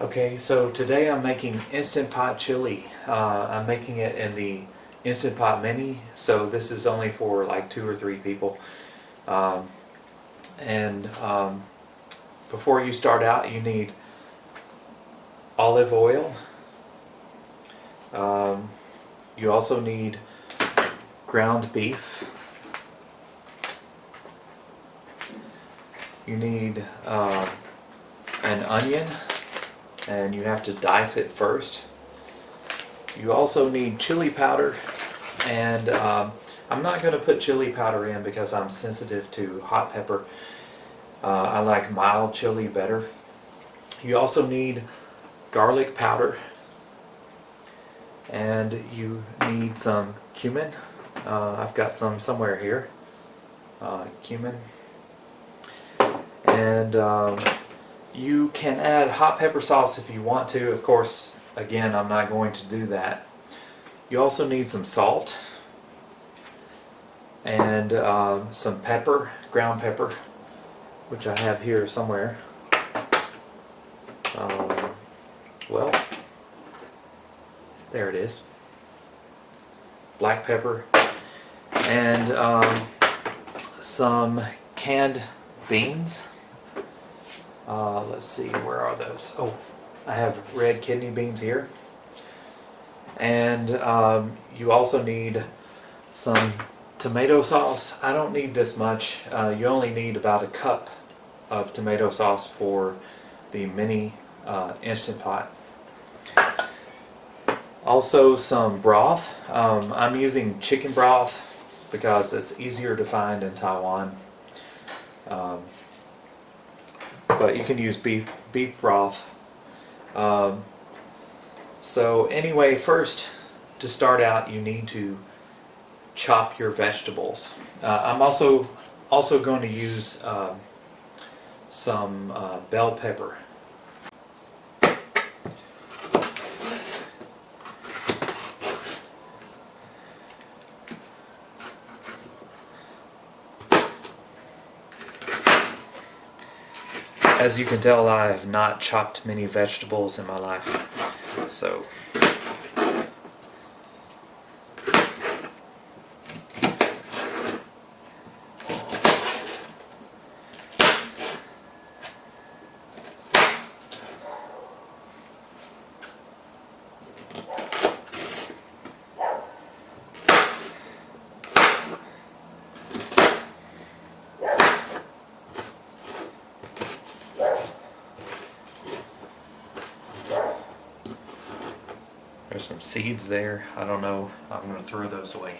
Okay, so today I'm making Instant Pot chili. I'm making it in the Instant Pot Mini, so this is only for like 2 or 3 people. Um, and before you start out, you need olive oil. You also need ground beef. You need an onion, and you have to dice it first. You also need chili powder, and I'm not going to put chili powder in because I'm sensitive to hot pepper. I like mild chili better. You also need garlic powder, and you need some cumin. I've got some somewhere here. Cumin. And you can add hot pepper sauce if you want to. Of course, again, I'm not going to do that. You also need some salt and some pepper, ground pepper, which I have here somewhere. Well, there it is. Black pepper and some canned beans. Let's see, where are those? Oh, I have red kidney beans here. And you also need some tomato sauce. I don't need this much. You only need about a cup of tomato sauce for the mini Instant Pot. Also some broth. I'm using chicken broth because it's easier to find in Taiwan. But you can use beef broth. So anyway, first, to start out, you need to chop your vegetables. I'm also going to use some bell pepper. As you can tell, I have not chopped many vegetables in my life, so there's some seeds there. I don't know. I'm going to throw those away.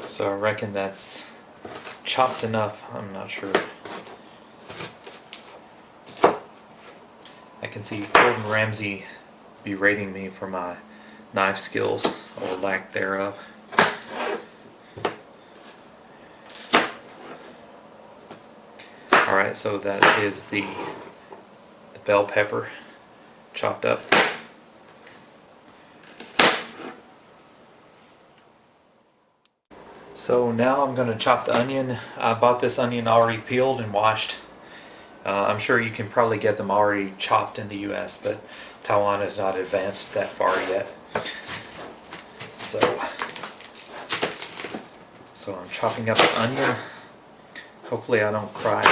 So I reckon that's chopped enough. I'm not sure. I can see Gordon Ramsay berating me for my knife skills, or lack thereof. Alright, so that is the bell pepper chopped up. So now I'm going to chop the onion. I bought this onion already peeled and washed. I'm sure you can probably get them already chopped in the US, but Taiwan is not advanced that far yet. So I'm chopping up the onion. Hopefully I don't cry.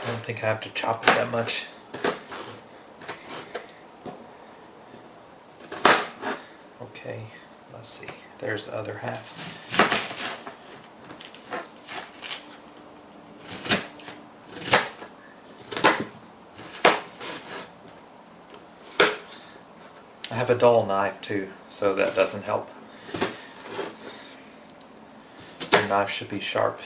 I don't think I have to chop it that much. Okay, let's see. There's the other half. I have a dull knife too, so that doesn't help. Your knife should be sharp.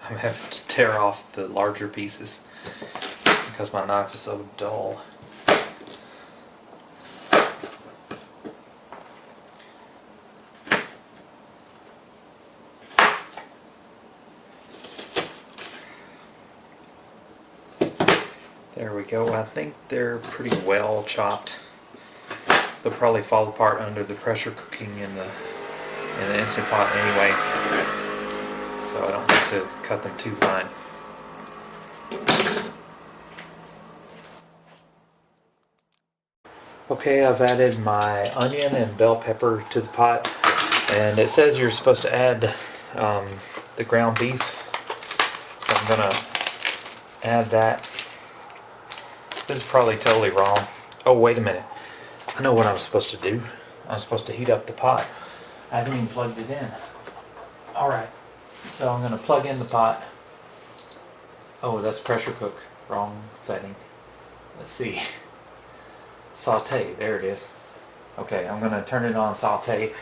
I'm having to tear off the larger pieces because my knife is so dull. There we go. I think they're pretty well chopped. They'll probably fall apart under the pressure cooking in the Instant Pot anyway, so I don't have to cut them too fine. Okay, I've added my onion and bell pepper to the pot, and it says you're supposed to add the ground beef, so I'm gonna add that. This is probably totally wrong. Oh, wait a minute. I know what I'm supposed to do. I'm supposed to heat up the pot. I haven't even plugged it in. Alright, so I'm going to plug in the pot. Oh, that's pressure cook. Wrong setting. Let's see. Saute. There it is. Okay, I'm going to turn it on saute.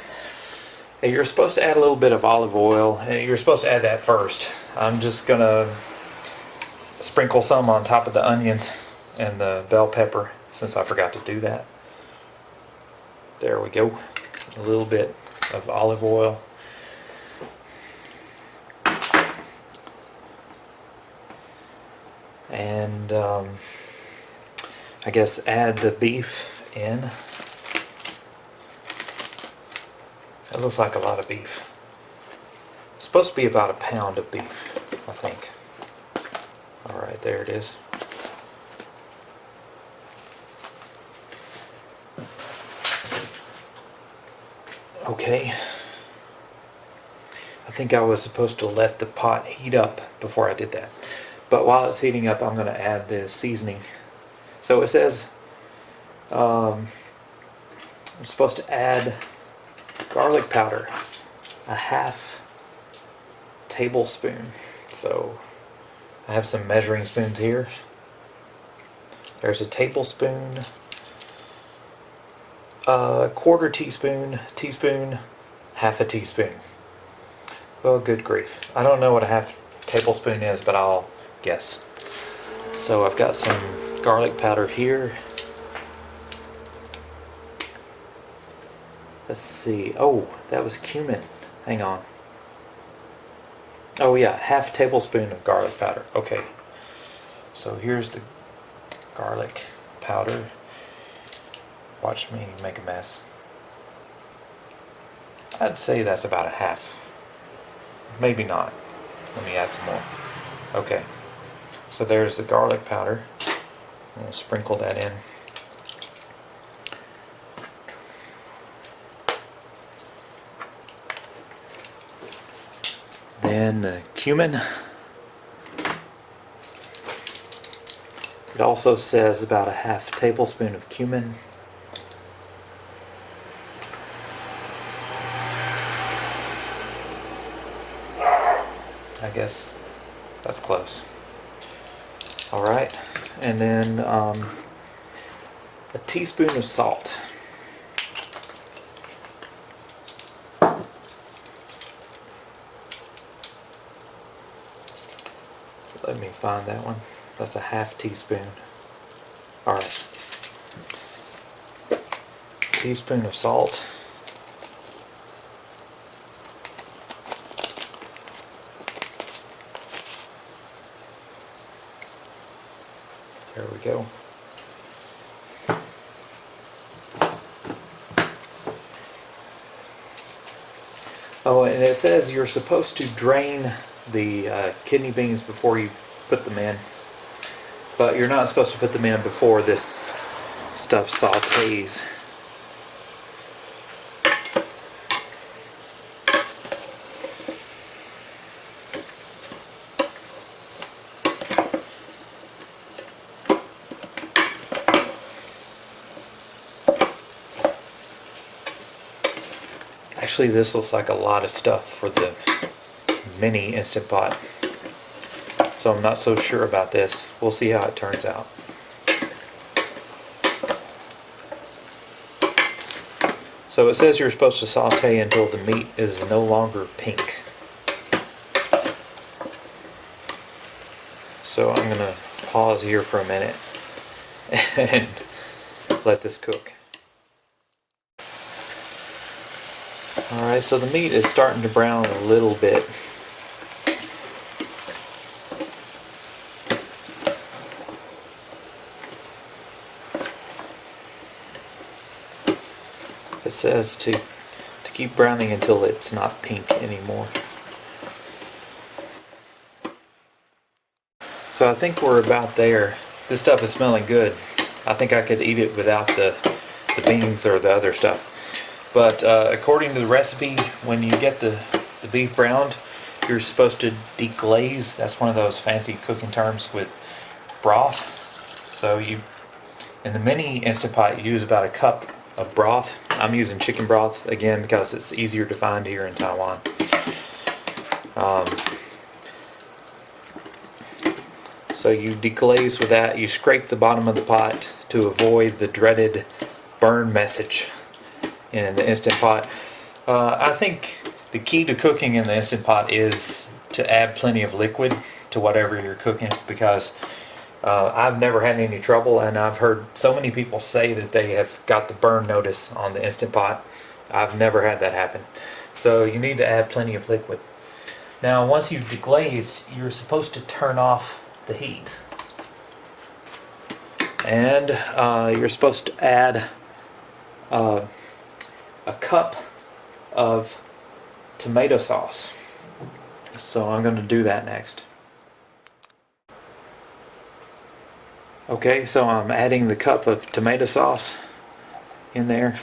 Hey, you're supposed to add a little bit of olive oil. Hey, you're supposed to add that first. I'm just going to sprinkle some on top of the onions and the bell pepper, since I forgot to do that. There we go. A little bit of olive oil. And I guess add the beef in. That looks like a lot of beef. It's supposed to be about a pound of beef, I think. Alright, there it is. Okay, I think I was supposed to let the pot heat up before I did that. But while it's heating up, I'm going to add the seasoning. So it says I'm supposed to add garlic powder, a half tablespoon. So I have some measuring spoons here. There's a tablespoon. A quarter teaspoon, half a teaspoon. Oh, good grief. I don't know what a half tablespoon is, but I'll guess. So I've got some garlic powder here. Let's see. Oh, that was cumin. Hang on. Oh yeah, half tablespoon of garlic powder. Okay. So here's the garlic powder. Watch me make a mess. I'd say that's about a half. Maybe not. Let me add some more. Okay. So there's the garlic powder. I'm going to sprinkle that in. Then cumin. It also says about a half tablespoon of cumin. I guess that's close. Alright, and then a teaspoon of salt. Let me find that one. That's a half teaspoon. Alright. Teaspoon of salt. There we go. Oh, and it says you're supposed to drain the kidney beans before you put them in. But you're not supposed to put them in before this stuff sautés. Actually, this looks like a lot of stuff for the mini Instant Pot. So I'm not so sure about this. We'll see how it turns out. So it says you're supposed to saute until the meat is no longer pink. So I'm gonna pause here for a minute and let this cook. Alright, so the meat is starting to brown a little bit. It says to keep browning until it's not pink anymore. So I think we're about there. This stuff is smelling good. I think I could eat it without the beans or the other stuff. But according to the recipe, when you get the beef browned, you're supposed to deglaze. That's one of those fancy cooking terms with broth. So you, in the mini Instant Pot, you use about a cup of broth. I'm using chicken broth again because it's easier to find here in Taiwan. So you deglaze with that. You scrape the bottom of the pot to avoid the dreaded burn message in the Instant Pot. I think the key to cooking in the Instant Pot is to add plenty of liquid to whatever you're cooking, because I've never had any trouble, and I've heard so many people say that they have got the burn notice on the Instant Pot. I've never had that happen. So you need to add plenty of liquid. Now once you've deglazed, you're supposed to turn off the heat. And you're supposed to add a cup of tomato sauce. So I'm going to do that next. Okay, so I'm adding the cup of tomato sauce in there.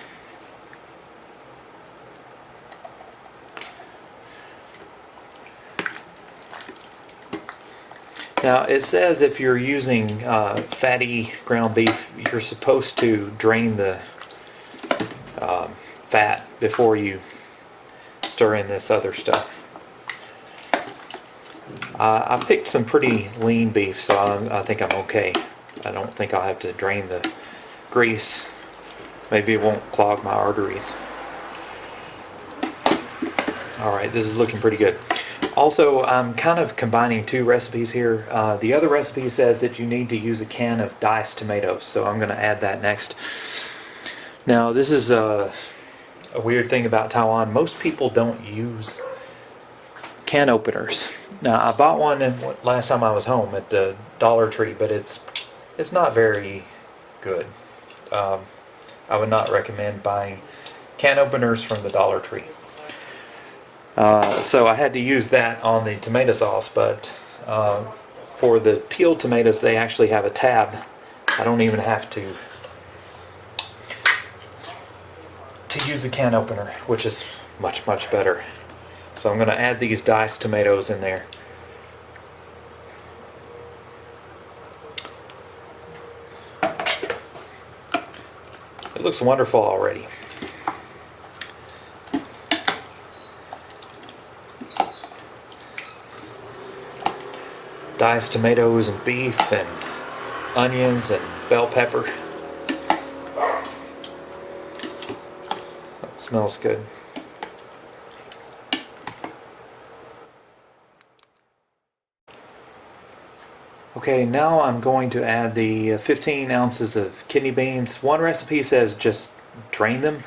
Now it says if you're using fatty ground beef, you're supposed to drain the fat before you stir in this other stuff. I picked some pretty lean beef, so I think I'm okay. I don't think I'll have to drain the grease. Maybe it won't clog my arteries. Alright, this is looking pretty good. Also, I'm kind of combining two recipes here. The other recipe says that you need to use a can of diced tomatoes, so I'm going to add that next. Now, this is a weird thing about Taiwan. Most people don't use can openers. Now, I bought one last time I was home at the Dollar Tree, but it's not very good. I would not recommend buying can openers from the Dollar Tree. So I had to use that on the tomato sauce, but for the peeled tomatoes they actually have a tab. I don't even have to use a can opener, which is much better. So I'm going to add these diced tomatoes in there. It looks wonderful already. Diced tomatoes and beef and onions and bell pepper. That smells good. Okay, now I'm going to add the 15 ounces of kidney beans. One recipe says just drain them.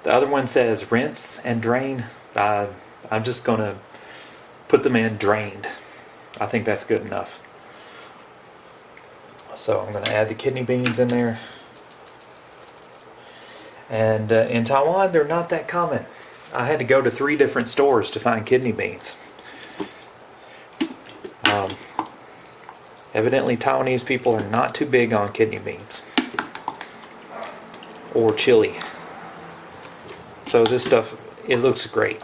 The other one says rinse and drain. I'm just going to put them in drained. I think that's good enough. So I'm going to add the kidney beans in there. And in Taiwan, they're not that common. I had to go to 3 different stores to find kidney beans. Evidently, Taiwanese people are not too big on kidney beans or chili. So this stuff, it looks great.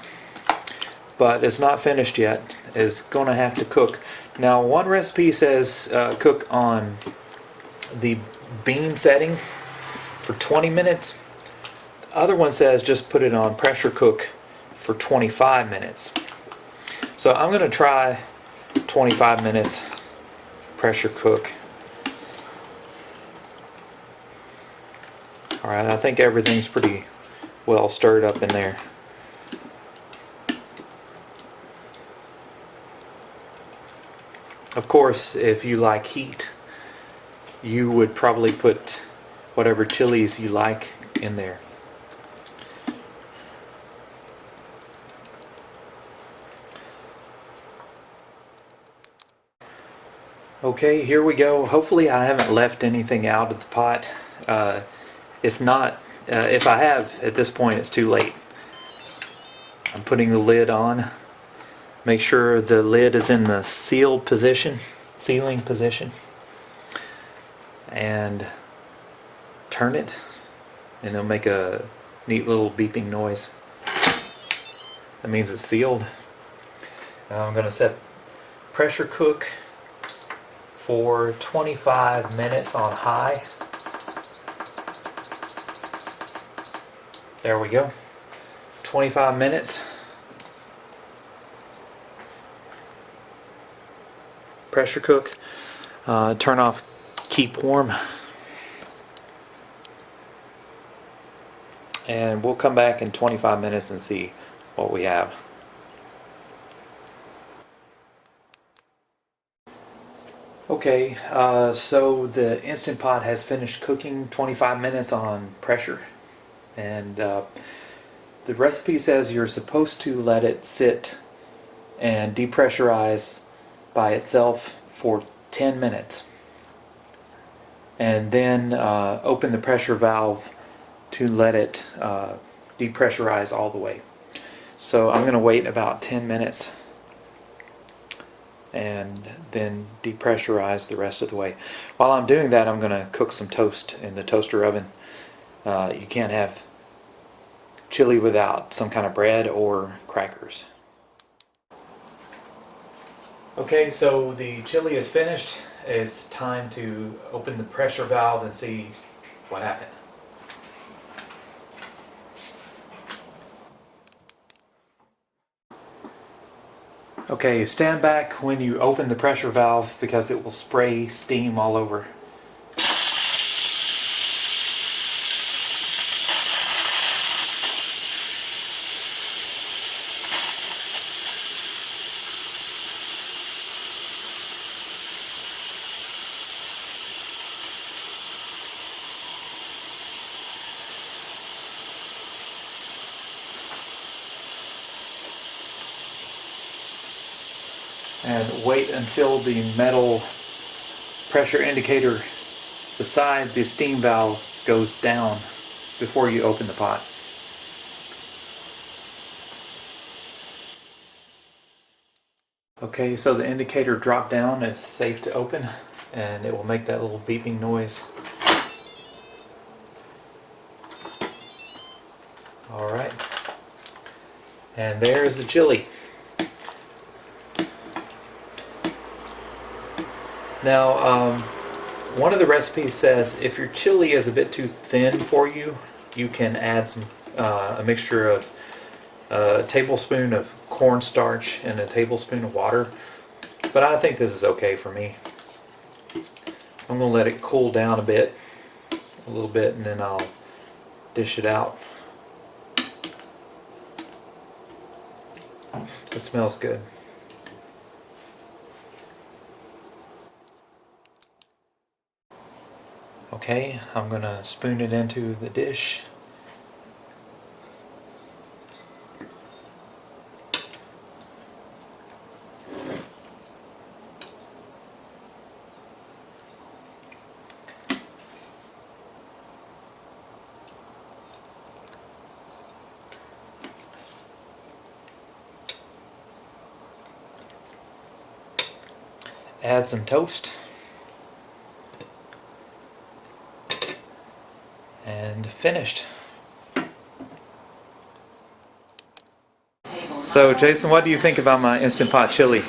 But it's not finished yet. It's going to have to cook. Now, one recipe says cook on the bean setting for 20 minutes. The other one says just put it on pressure cook for 25 minutes. So I'm going to try 25 minutes pressure cook. Alright, I think everything's pretty well stirred up in there. Of course, if you like heat, you would probably put whatever chilies you like in there. Okay, here we go. Hopefully I haven't left anything out of the pot. If not, if I have, at this point it's too late. I'm putting the lid on. Make sure the lid is in the sealing position, and turn it, and it'll make a neat little beeping noise. That means it's sealed. Now I'm going to set pressure cook for 25 minutes on high. There we go. 25 minutes. Pressure cook. Turn off keep warm. And we'll come back in 25 minutes and see what we have. Okay, so the Instant Pot has finished cooking 25 minutes on pressure, and the recipe says you're supposed to let it sit and depressurize by itself for 10 minutes, and then open the pressure valve to let it depressurize all the way. So I'm going to wait about 10 minutes and then depressurize the rest of the way. While I'm doing that, I'm going to cook some toast in the toaster oven. You can't have chili without some kind of bread or crackers. Okay, so the chili is finished. It's time to open the pressure valve and see what happened. Okay, stand back when you open the pressure valve because it will spray steam all over. And wait until the metal pressure indicator beside the steam valve goes down before you open the pot. Okay, so the indicator dropped down. It's safe to open, and it will make that little beeping noise. Alright, and there's the chili. Now, one of the recipes says if your chili is a bit too thin for you, you can add some a mixture of a tablespoon of cornstarch and a tablespoon of water. But I think this is okay for me. I'm going to let it cool down a little bit, and then I'll dish it out. It smells good. Okay, I'm going to spoon it into the dish. Add some toast. And finished. So Jason, what do you think about my Instant Pot chili?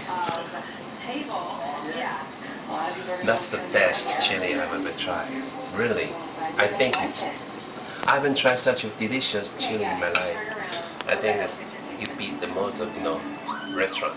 That's the best chili I've ever tried. Really. I haven't tried such a delicious chili in my life. I think it beat the most of, restaurant.